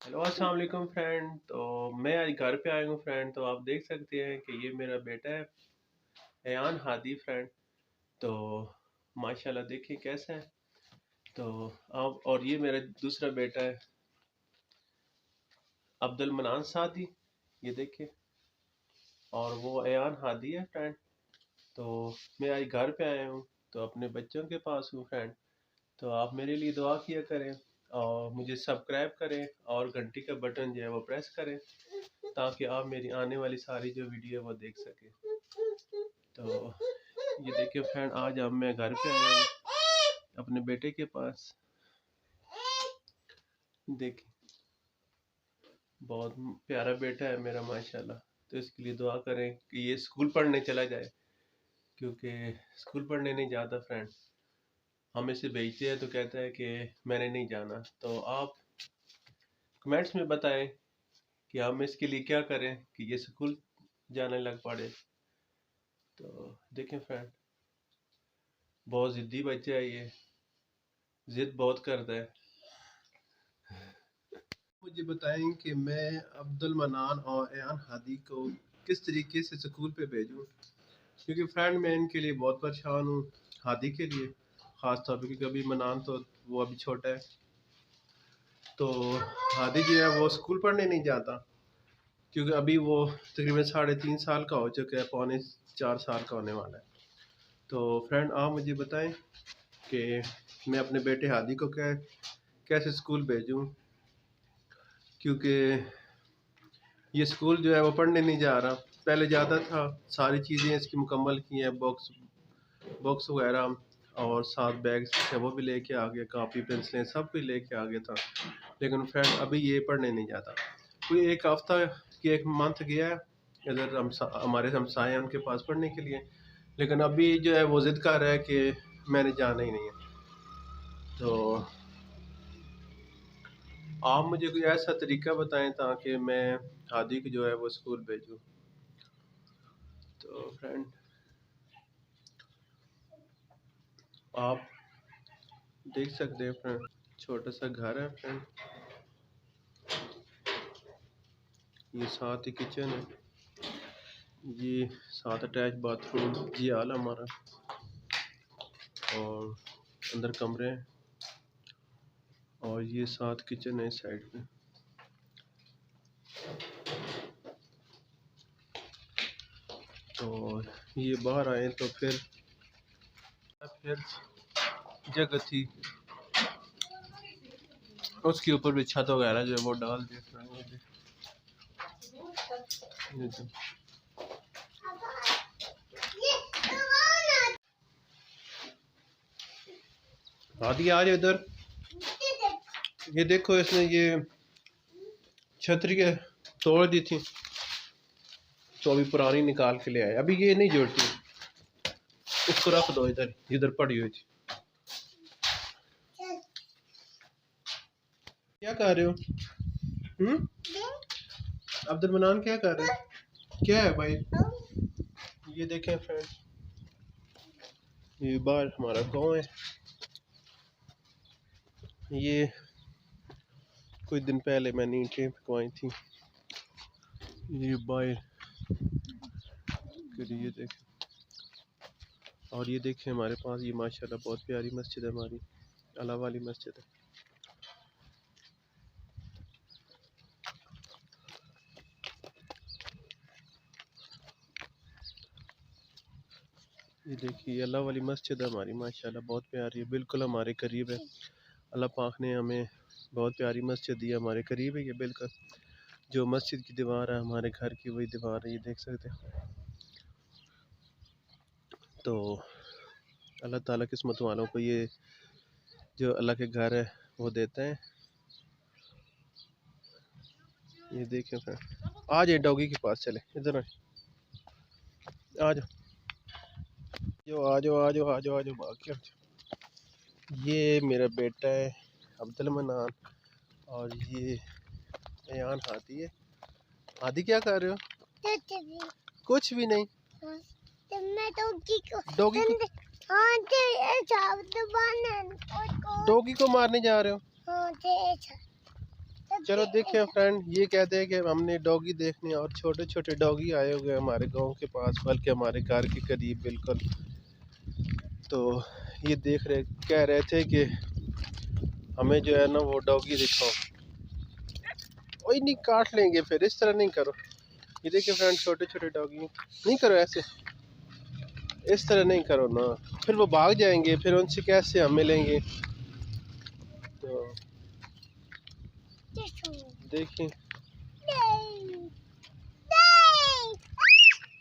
Hello अस्सलाम वालेकुम friend. तो मैं आज घर पे आया हूँ फ्रेंड। तो आप देख सकते हैं कि ये मेरा बेटा है अयान हादी फ्रेंड। तो माशाल्लाह देखिए कैसा है। तो आप और ये मेरा दूसरा बेटा है अब्दुल मनान सादी, ये देखिए। और वो अयान हादी है फ्रेंड। तो मैं आज घर पे आया हूँ, तो अपने बच्चों के पास हूँ फ्रेंड। तो आप मेरे लिए दुआ किया करें और मुझे सब्सक्राइब करें और घंटी का बटन जो है वो प्रेस करें, ताकि आप मेरी आने वाली सारी जो वीडियो है वो देख सकें। तो ये देखिए फ्रेंड, आज अब मैं घर पे आया हूँ अपने बेटे के पास। देखिए बहुत प्यारा बेटा है मेरा माशाल्लाह। तो इसके लिए दुआ करें कि ये स्कूल पढ़ने चला जाए, क्योंकि स्कूल पढ़ने नहीं जाता फ्रेंड। हम इसे भेजते हैं तो कहता है कि मैंने नहीं जाना। तो आप कमेंट्स में बताएं कि हम इसके लिए क्या करें कि ये स्कूल जाने लग पड़े। तो देखें फ्रेंड, बहुत ज़िद्दी बच्चा है ये, ज़िद बहुत करता है। मुझे बताएं कि मैं अब्दुल मनान और अयान हादी को किस तरीके से स्कूल पे भेजूं, क्योंकि फ्रेंड मैं इनके लिए बहुत परेशान हूँ। हादी के लिए ख़ास तौर पे, क्योंकि अभी मनान तो वो अभी छोटा है। तो हादी जो है वो स्कूल पढ़ने नहीं जाता, क्योंकि अभी वो तकरीबन 3.5 साल का हो चुका है, पौने 4 साल का होने वाला है। तो फ्रेंड आप मुझे बताएं कि मैं अपने बेटे हादी को कैसे स्कूल भेजूं, क्योंकि ये स्कूल जो है वो पढ़ने नहीं जा रहा। पहले जाता था, सारी चीज़ें इसकी मुकम्मल की हैं, बॉक्स बॉक्स वगैरह और साथ बैग थे वो भी लेके आ गया, कापी पेंसिलें सब भी लेके आ गया था। लेकिन फ्रेंड अभी ये पढ़ने नहीं जाता। कोई एक हफ्ता कि एक मंथ गया है इधर, हम हमारे हमसाए हैं उनके पास पढ़ने के लिए। लेकिन अभी जो है वो जिद कर रहा है कि मैंने जाना ही नहीं है। तो आप मुझे कोई ऐसा तरीका बताएं ताकि मैं हादी को जो है वो स्कूल भेजूँ। तो फ्रेंड आप देख सकते हैं फ्रेंड, छोटा सा घर है फ्रेंड, ये साथ ही किचन है, ये साथ अटैच बाथरूम, ये हाल हमारा। और अंदर कमरे हैं और ये साथ किचन है इस साइड पे। और ये बाहर आए तो फिर जगह थी, उसके ऊपर भी छत वगैरह जो है वो डाल दिया। आदि आज इधर, ये देखो इसने ये छतरी के तोड़ दी थी, तो अभी पुरानी निकाल के ले आए। अभी ये नहीं जोड़ती, इसको रख दो इधर, इधर पड़ी हुई थी। क्या कर रहे हो? अब्दुल मनान क्या कर रहे हो? क्या है भाई? ये देखें फ्रेंड, ये बाहर हमारा गांव है। ये कुछ दिन पहले मैंने ईंटें फेंकवाई थी। ये बाहर ये देखें। और ये देखें हमारे पास ये माशाल्लाह बहुत प्यारी मस्जिद है, हमारी अला वाली मस्जिद है। ये देखिए अल्लाह वाली मस्जिद है हमारी, माशाल्लाह बहुत प्यारी है, बिल्कुल हमारे करीब है। अल्लाह पाक ने हमें बहुत प्यारी मस्जिद दी है, हमारे करीब है ये बिल्कुल। जो मस्जिद की दीवार है हमारे घर की वही दीवार है, ये देख सकते हैं। तो अल्लाह ताला किस्मत वालों को ये जो अल्लाह के घर है वो देते हैं। ये देखें फिर, आ जाए डॉगी के पास, चले इधर आ जाओ, जो आ जाओ आ जाओ आ जाओ आ जाओ भाग के आ जाओ। ये मेरा बेटा है अब्दुल मनान और ये अयान हादी है। हादी क्या कर रहे हो? कुछ भी नहीं। तो मैं डॉगी को मारने जा रहे हो? चलो देखिए फ्रेंड, ये कहते हैं कि हमने डॉगी देखने, और छोटे छोटे डॉगी आए हुए हैं हमारे गांव के पास, बल्कि हमारे घर के करीब बिल्कुल। तो ये देख रहे, कह रहे थे कि हमें जो है ना वो डॉगी दिखाओ। वही नहीं, काट लेंगे फिर, इस तरह नहीं करो। ये देखिए फ्रेंड, छोटे छोटे डॉगी नहीं करो ऐसे, इस तरह नहीं करो ना, फिर वो भाग जाएंगे, फिर उनसे कैसे हम मिलेंगे। तो देखिए,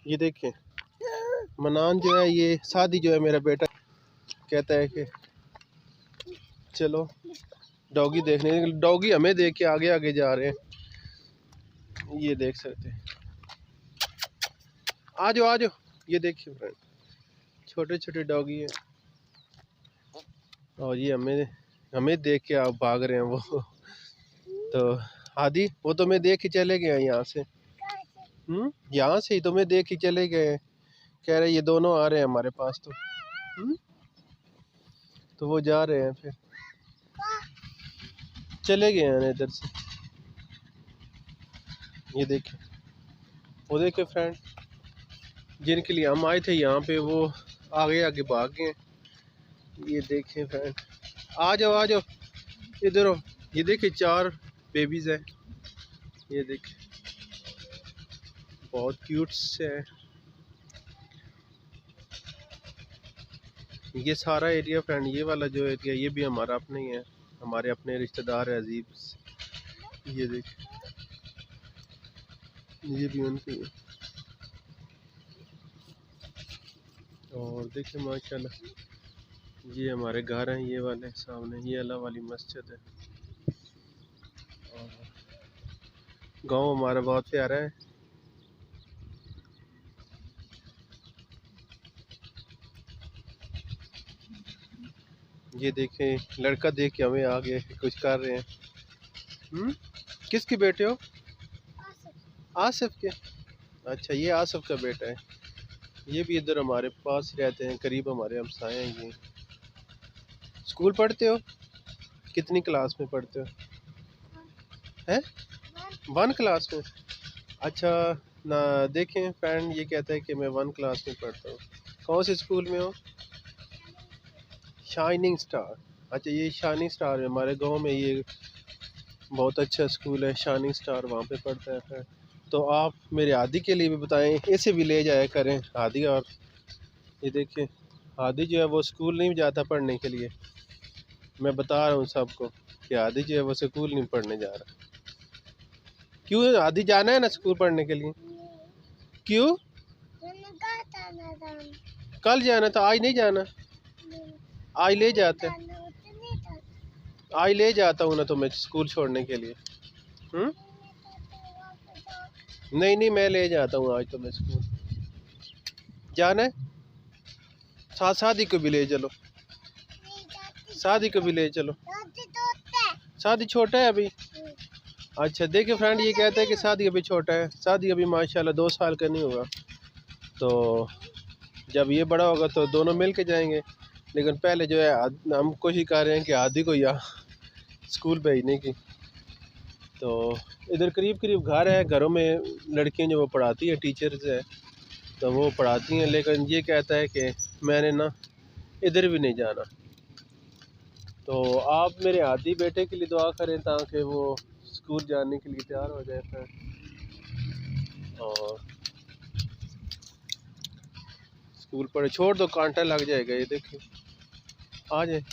ये देखिए मनान जो है, ये शादी जो है, मेरा बेटा कहता है कि चलो डॉगी देखने। डॉगी हमें देख के आगे आगे जा रहे हैं, ये देख सकते हैं। आ जाओ आ जाओ, ये देखिए फ्रेंड, छोटे छोटे डॉगी हैं, और ये हमें हमें देख के आप भाग रहे हैं वो। तो आदि वो तो मैं देख के चले गए हैं यहाँ से। यहाँ से ही तो मैं देख के चले गए हैं। कह रहे ये दोनों आ रहे हैं हमारे पास। तो वो जा रहे हैं, फिर चले गए हैं इधर से। ये देखिए, वो देखिए फ्रेंड, जिनके लिए हम आए थे यहाँ पे, वो आगे आगे भाग गए। ये देखें फ्रेंड, आ जाओ आ जाओ, इधर हो। ये देखिए 4 बेबीज हैं, ये देखिए बहुत क्यूट से हैं। ये सारा एरिया फ्रेंड, ये वाला जो एरिया, ये भी हमारा अपना ही है, हमारे अपने रिश्तेदार है अजीब। ये देखिए, ये भी उनके ही है। और देखिए माशाल्लाह, ये हमारे घर हैं, ये वाले सामने, ये अल्लाह वाली मस्जिद है। और गांव हमारा बहुत प्यारा है। ये देखें, लड़का देख के हमें आगे कुछ कर रहे हैं। किसके बेटे हो? आसिफ के। अच्छा, ये आसिफ का बेटा है। ये भी इधर हमारे पास रहते हैं, करीब हमारे हमसाए हैं ये। स्कूल पढ़ते हो? कितनी क्लास में पढ़ते हो? हैं? 1 क्लास में। अच्छा ना, देखें फ्रेंड, ये कहता है कि मैं 1 क्लास में पढ़ता हूँ। कौन से स्कूल में हो? Shining star. अच्छा, ये शाइनिंग स्टार है हमारे गांव में, ये बहुत अच्छा स्कूल है शाइनिंग स्टार, वहाँ पे पढ़ता है फ्रेंड। तो आप मेरे आदि के लिए भी बताएं, इसे भी ले जाया करें आदि। और ये देखिए, आदि जो है वो स्कूल नहीं जाता पढ़ने के लिए। मैं बता रहा हूँ सबको कि आदि जो है वो स्कूल नहीं पढ़ने जा रहा। क्यों? आदि जाना है ना स्कूल पढ़ने के लिए। क्यों? कल जाना था, आज नहीं जाना। आज ले जाते, आज ले जाता हूँ ना तुम्हें स्कूल छोड़ने के लिए। नहीं नहीं, मैं ले जाता हूँ आज तुम्हें स्कूल। जाना है? शादी को भी ले चलो, शादी को भी ले चलो। शादी छोटा है अभी। अच्छा देखिए फ्रेंड, ये कहता है कि शादी अभी छोटा है, शादी अभी माशाल्लाह 2 साल का नहीं हुआ। तो जब ये बड़ा होगा तो दोनों मिल के जाएंगे। लेकिन पहले जो है हम कोशिश कर रहे हैं कि आदि को यहाँ स्कूल भेजने की। तो इधर करीब करीब घर है, घरों में लड़कियाँ जो वो पढ़ाती है, टीचर्स है, तो वो पढ़ाती हैं। लेकिन ये कहता है कि मैंने ना इधर भी नहीं जाना। तो आप मेरे आदि बेटे के लिए दुआ करें ताकि वो स्कूल जाने के लिए तैयार हो जाए फिर, और स्कूल पढ़े। छोड़ दो, कांटा लग जाएगा। ये देखिए, आ जाए।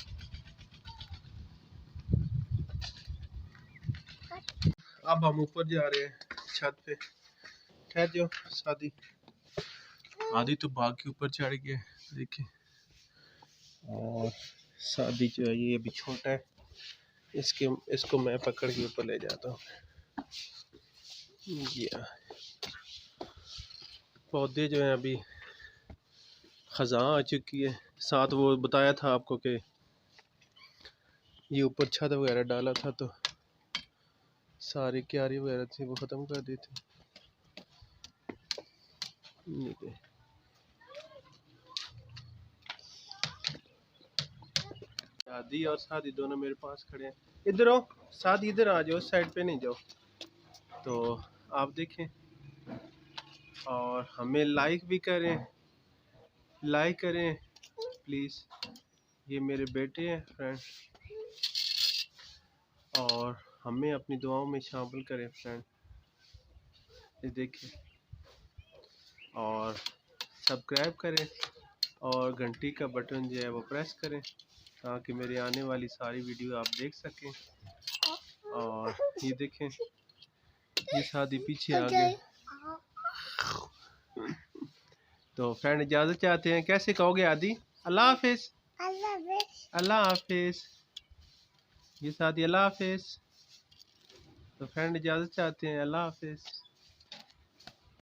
अब हम ऊपर जा रहे हैं छत पे। ठहर जाओ शादी। आदि तो भाग के ऊपर चढ़ गया, देखिए। और शादी जो है ये अभी छोटा है, इसको मैं पकड़ के ऊपर ले जाता हूँ। ये पौधे जो हैं अभी खज़ां आ चुकी है। साथ वो बताया था आपको कि ये ऊपर छत वगैरह डाला था, तो सारी क्यारी वगैरह थी वो ख़त्म कर दी थी। शादी और शादी दोनों मेरे पास खड़े हैं। इधर आओ, साथ इधर आ जाओ, साइड पे नहीं जाओ। तो आप देखें और हमें लाइक भी करें, लाइक करें प्लीज़। ये मेरे बेटे हैं फ्रेंड, और हमें अपनी दुआओं में शामिल करें फ्रेंड। ये देखें और सब्सक्राइब करें और घंटी का बटन जो है वो प्रेस करें ताकि मेरे आने वाली सारी वीडियो आप देख सकें। और ये देखें, ये शादी पीछे आ गए। तो फ्रेंड इजाज़त चाहते हैं, कैसे कहोगे आदि? अल्लाह हाफिज़, अल्लाह हाफिज़। ये शादी अल्लाह हाफिज़। तो फ्रेंड इजाज़त चाहते हैं, अल्लाह हाफिज़।